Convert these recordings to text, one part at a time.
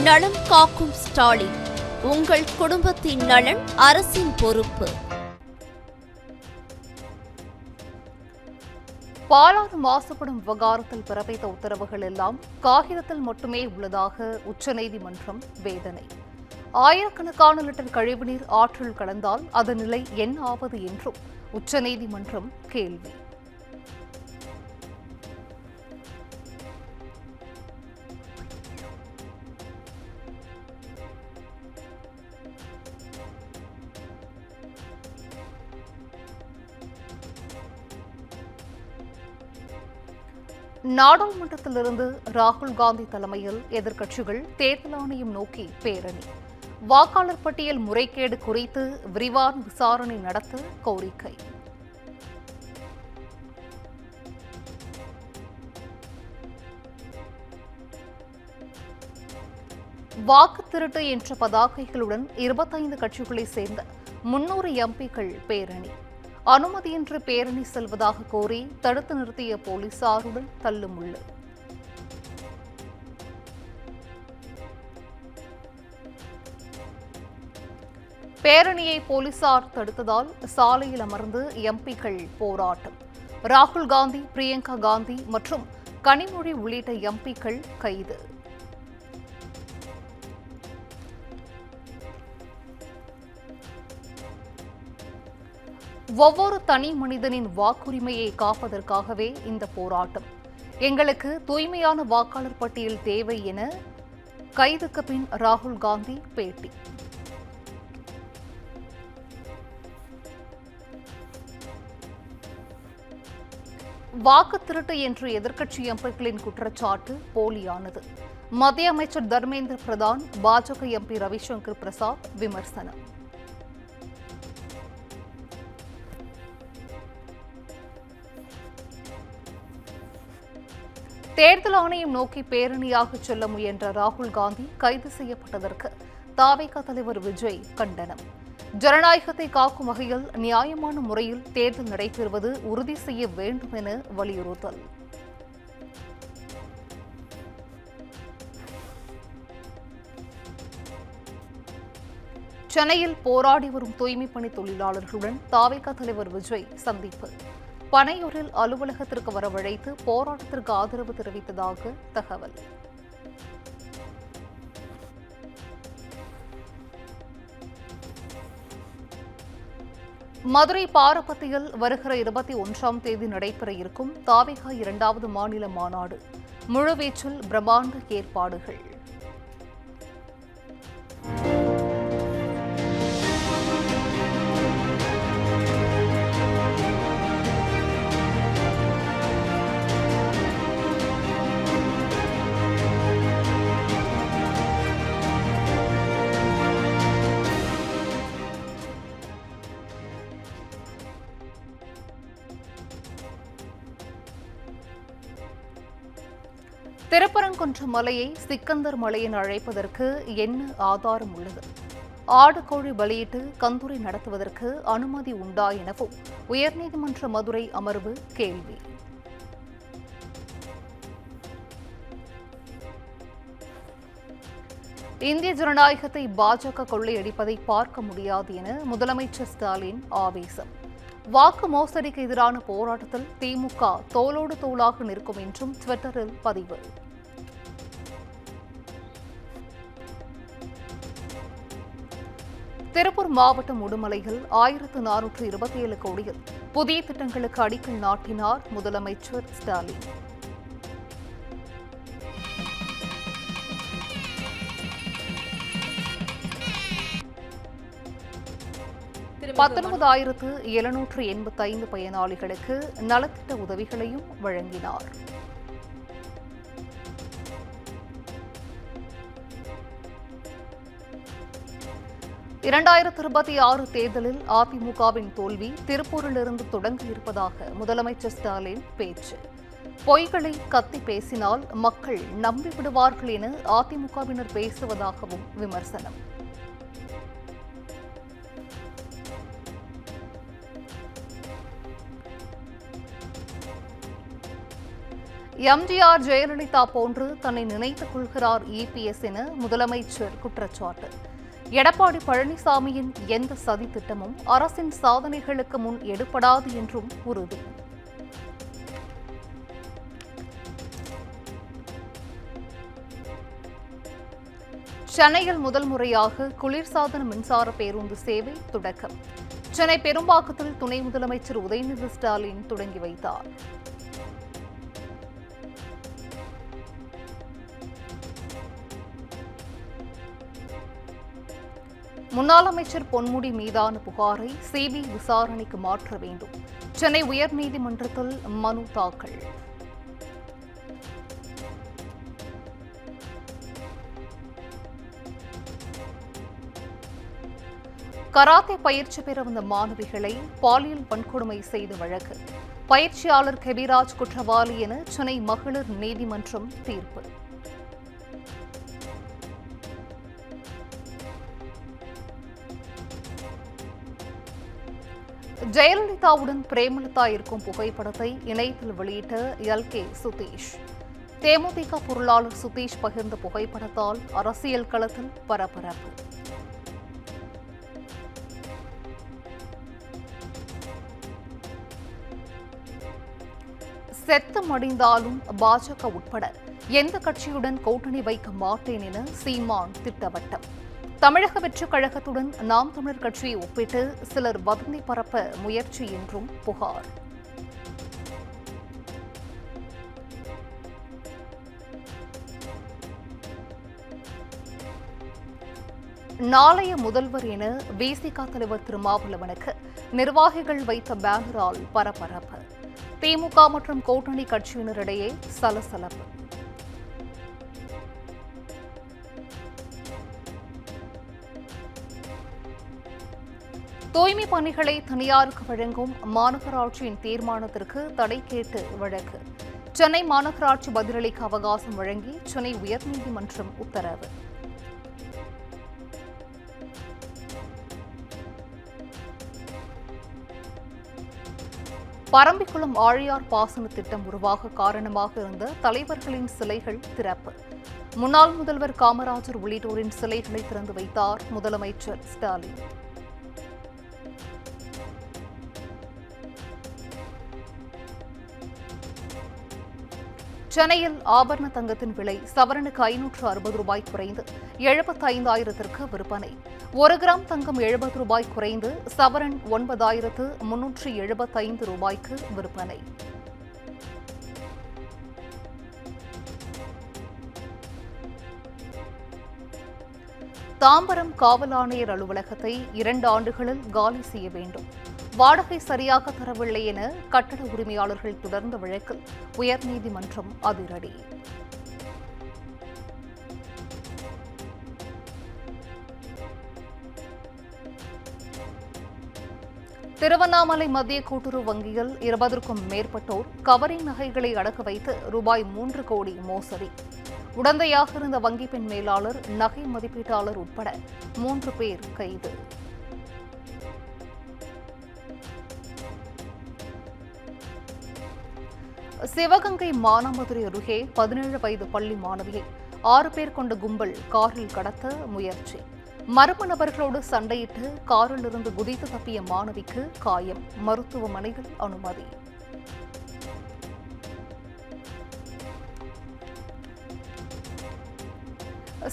நலம் காக்கும் ஸ்டாலின். உங்கள் குடும்பத்தின் நலன் அரசின் பொறுப்பு. பாலாறு மாசுபடும் விவகாரத்தில் பிறப்பித்த உத்தரவுகள் எல்லாம் காகிதத்தில் மட்டுமே உள்ளதாக உச்சநீதிமன்றம் வேதனை. ஆயிரக்கணக்கான லிட்டர் கழிவுநீர் ஆற்றில் கலந்தால் அதன் நிலை என்ன ஆவது என்றும் உச்சநீதிமன்றம் கேள்வி. நாடாளுமன்றத்திலிருந்து ராகுல் காந்தி தலைமையில் எதிர்க்கட்சிகள் தேர்தல் ஆணையம் நோக்கி பேரணி. வாக்காளர் பட்டியல் முறைகேடு குறித்து விரிவான விசாரணை நடத்த கோரிக்கை. வாக்கு திருட்டு என்ற பதாகைகளுடன் 25 கட்சிகளைச் சேர்ந்த 300 எம்பிக்கள் பேரணி. அனுமதியின்றி பேரணி செல்வதாக கோரி தடுத்து நிறுத்திய போலீசாருடன் தள்ளுமுள்ளு. பேரணியை போலீசார் தடுத்ததால் சாலையில் அமர்ந்து எம்பிக்கள் போராட்டம். ராகுல் காந்தி, பிரியங்கா காந்தி மற்றும் கனிமொழி உள்ளிட்ட எம்பிக்கள் கைது. ஒவ்வொரு தனி மனிதனின் வாக்குரிமையை காப்பதற்காகவே இந்த போராட்டம். எங்களுக்கு தூய்மையான வாக்காளர் பட்டியல் தேவை என கைதுக்கு பின் ராகுல் காந்தி பேட்டி. வாக்கு திருட்டு என்று எதிர்க்கட்சி எம்பிக்களின் குற்றச்சாட்டு போலியானது. மத்திய அமைச்சர் தர்மேந்திர பிரதான், பாஜக எம்பி ரவிசங்கர் பிரசாத் விமர்சனம். தேர்தல் ஆணையம் நோக்கி பேரணியாக செல்ல முயன்ற ராகுல் காந்தி கைது செய்யப்பட்டதற்கு தவிக தலைவர் விஜய் கண்டனம். ஜனநாயகத்தை காக்கும் வகையில் நியாயமான முறையில் தேர்தல் நடைபெறுவது உறுதி செய்ய வேண்டும் என வலியுறுத்தல். சென்னையில் போராடி வரும் தூய்மைப் பணி தொழிலாளர்களுடன் தவிக தலைவர் விஜய் சந்திப்பு. பனையூரில் அலுவலகத்திற்கு வரவழைத்து போராட்டத்திற்கு ஆதரவு தெரிவித்ததாக தகவல். மதுரை பாரபத்தியில் வருகிற 21ஆம் தேதி நடைபெற இருக்கும் தவிக 2வது மாநில மாநாடு முழுவீச்சில் பிரம்மாண்ட ஏற்பாடுகள். திருப்பரங்குன்றம் மலையை சிக்கந்தர் மலை என அழைப்பதற்கு என்ன ஆதாரம் உள்ளது? ஆடு கோழி பலியிட்டு கந்தூரி நடத்துவதற்கு அனுமதி உண்டா எனவும் உயர்நீதிமன்ற மதுரை அமர்வு கேள்வி. இந்திய ஜனநாயகத்தை பாஜக கொள்ளையடிப்பதை பார்க்க முடியாது என முதலமைச்சர் ஸ்டாலின் ஆவேசம். வாக்கு மோசடிக்கு எதிரான போராட்டத்தில் திமுக தோளோடு தோளாக நிற்கும் என்றும் ட்விட்டரில் பதிவு. திருப்பூர் மாவட்டம் உடுமலையில் 1427 கோடியில் புதிய திட்டங்களுக்கு அடிக்கல் நாட்டினார் முதலமைச்சர் ஸ்டாலின். $19,785 பயனாளிகளுக்கு நலத்திட்ட உதவிகளையும் வழங்கினார். (2026) தேர்தலில் அதிமுகவின் தோல்வி திருப்பூரிலிருந்து தொடங்க இருப்பதாக முதலமைச்சர் ஸ்டாலின் பேச்சு. பொய்களை கத்தி பேசினால் மக்கள் நம்பிவிடுவார்கள் என அதிமுகவினர் பேசுவதாகவும் விமர்சனம். எம்ஜிஆர் ஜெயலலிதா போன்று தன்னை நினைத்துக் கொள்கிறார் இபிஎஸ் என முதலமைச்சர் குற்றச்சாட்டு. எடப்பாடி பழனிசாமியின் எந்த சதி திட்டமும் அரசின் சாதனைகளுக்கு முன் எடுபடாது என்றும் உறுதி. சென்னையில் முதல் முறையாக குளிர்சாதன மின்சார பேருந்து சேவை தொடக்கம். சென்னை பெரும்பாக்கத்தில் துணை முதலமைச்சர் உதயநிதி ஸ்டாலின் தொடங்கி வைத்தார். முன்னாள் அமைச்சர் பொன்முடி மீதான புகாரை சிபிஐ விசாரணைக்கு மாற்ற வேண்டும். சென்னை உயர்நீதிமன்றத்தில் மனு தாக்கல். கராத்தே பயிற்சி பெற வந்த மாணவிகளை பாலியல் வன்கொடுமை செய்த வழக்கு. பயிற்சியாளர் கெபிராஜ் குற்றவாளி என சென்னை மகளிர் நீதிமன்றம் தீர்ப்பு. ஜெயலலிதாவுடன் பிரேமலதா இருக்கும் புகைப்படத்தை இணையத்தில் வெளியிட்ட எல்.கே. சுதீஷ். தேமுதிக பொருளாளர் சுதீஷ் பகிர்ந்த புகைப்படத்தால் அரசியல் களத்தில் பரபரப்பு. செத்து மடிந்தாலும் பாஜக உட்பட எந்த கட்சியுடன் கூட்டணி வைக்க மாட்டேன் என சீமான் திட்டவட்டம். தமிழக வெற்றிக் கழகத்துடன் நாம் தமிழர் கட்சியை ஒப்பிட்டு சிலர் வதந்தி பரப்ப முயற்சி என்றும் புகார். நாளைய முதல்வர் என விசிக தலைவர் திருமாவளவனுக்கு நிர்வாகிகள் வைத்த பேனரால் பரபரப்பு. திமுக மற்றும் கூட்டணி கட்சியினரிடையே சலசலப்பு. தூய்மை பணிகளை தனியாருக்கு வழங்கும் மாநகராட்சியின் தீர்மானத்திற்கு தடை கேட்டு வழக்கு. சென்னை மாநகராட்சி பதிலளிக்க அவகாசம் வழங்கி சென்னை உயர்நீதிமன்றம் உத்தரவு. பரம்பிக்குளம் ஆழியார் பாசன திட்டம் உருவாக காரணமாக இருந்த தலைவர்களின் சிலைகள் திறப்பு. முன்னாள் முதல்வர் காமராஜர் உள்ளிட்டோரின் சிலைகளை திறந்து வைத்தார் முதலமைச்சர் ஸ்டாலின். சென்னையில் ஆபரண தங்கத்தின் விலை சவரனுக்கு 560 ரூபாய் குறைந்து 75,000 விற்பனை. 1 கிராம் தங்கம் 70 ரூபாய் குறைந்து சவரன் 9,375 ரூபாய்க்கு விற்பனை. தாம்பரம் காவல் ஆணையர் அலுவலகத்தை 2 ஆண்டுகளில் காலி செய்ய வேண்டும். வாடகை சரியாக தரவில்லை என கட்டட உரிமையாளர்கள் தொடர்ந்த வழக்கில் உயர்நீதிமன்றம் அதிரடி. திருவண்ணாமலை மத்திய கூட்டுறவு வங்கியில் 20க்கும் மேற்பட்டோர் கவரிங் நகைகளை அடகு வைத்து ரூபாய் 3 கோடி மோசடி. உடந்தையாக இருந்த வங்கி பெண் மேலாளர், நகை மதிப்பீட்டாளர் உட்பட 3 பேர் கைது. சிவகங்கை மானாமதுரை அருகே 17 வயது பள்ளி மாணவியை 6 பேர் கொண்ட கும்பல் காரில் கடத்த முயற்சி. மர்ம நபர்களோடு சண்டையிட்டு காரில் இருந்து குதித்து தப்பிய மாணவிக்கு காயம், மருத்துவமனையில் அனுமதி.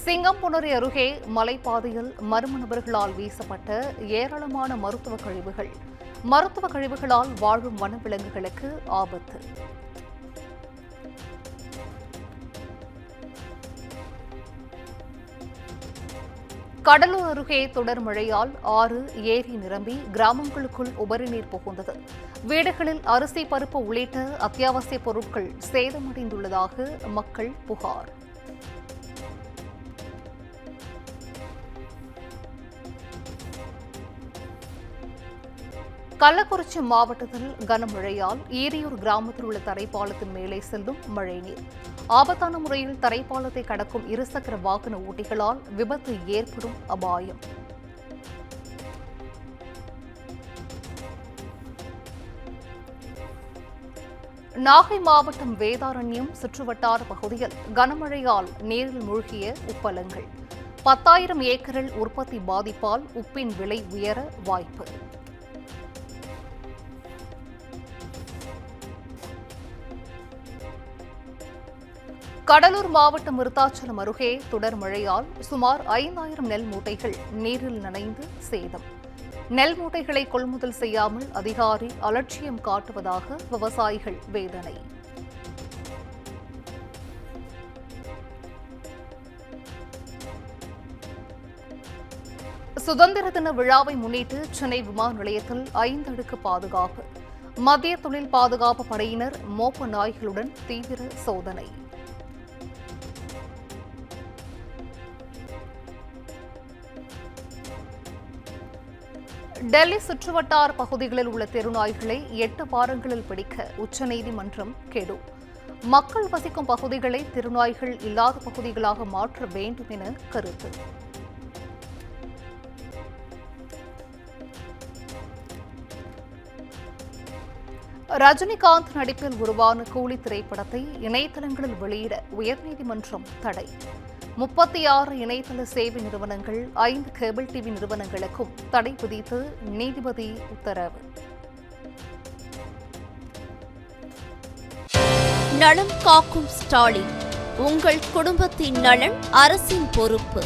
சிங்கம்புணரி அருகே மலைப்பாதையில் மர்ம நபர்களால் வீசப்பட்ட ஏராளமான மருத்துவ கழிவுகளால் வாழும் வனவிலங்குகளுக்கு ஆபத்து. கடலூர் அருகே தொடர் மழையால் 6 ஏரி நிரம்பி கிராமங்களுக்குள் உபரிநீர் புகுந்தது. வீடுகளில் அரிசி, பருப்பு உள்ளிட்ட அத்தியாவசிய பொருட்கள் சேதமடைந்துள்ளதாக மக்கள் புகார். கள்ளக்குறிச்சி மாவட்டத்தில் கனமழையால் ஈரியூர் கிராமத்தில் உள்ள தரைப்பாலத்தின் மேலே செல்லும் மழைநீர். ஆபத்தான முறையில் தரைப்பாலத்தை கடக்கும் இருசக்கர வாகன ஓட்டிகளால் விபத்து ஏற்படும் அபாயம். நாகை மாவட்டம் வேதாரண்யம் சுற்றுவட்டார பகுதியில் கனமழையால் நீரில் மூழ்கிய உப்பளங்கள். 10,000 ஏக்கரில் உற்பத்தி பாதிப்பால் உப்பின் விலை உயர வாய்ப்பு. கடலூர் மாவட்டம் விருத்தாச்சலம் அருகே தொடர் மழையால் சுமார் 5,000 நெல் மூட்டைகள் நீரில் நனைந்து சேதம். நெல் மூட்டைகளை கொள்முதல் செய்யாமல் அதிகாரி அலட்சியம் காட்டுவதாக விவசாயிகள் வேதனை. சுதந்திர தின விழாவை முன்னிட்டு சென்னை விமான நிலையத்தில் 5 அடுக்கு பாதுகாப்பு. மத்திய தொழில் பாதுகாப்பு படையினர் மோப்ப நாய்களுடன் தீவிர சோதனை. டெல்லி சுற்றுவட்டார பகுதிகளில் உள்ள தெருநாய்களை 8 வாரங்களில் பிடிக்க உச்சநீதிமன்றம் கெடு. மக்கள் வசிக்கும் பகுதிகளை தெருநாய்கள் இல்லாத பகுதிகளாக மாற்ற வேண்டும் என கருத்து. ரஜினிகாந்த் நடிப்பில் உருவான கூலி திரைப்படத்தை இணையதளங்களில் வெளியிட உயர்நீதிமன்றம் தடை. 36 இணையதள சேவை நிறுவனங்கள், 5 கேபிள் டிவி நிறுவனங்களுக்கும் தடை விதித்து நீதிபதி உத்தரவு. நலம் காக்கும் ஸ்டாலின், உங்கள் குடும்பத்தின் நலன் அரசின் பொறுப்பு.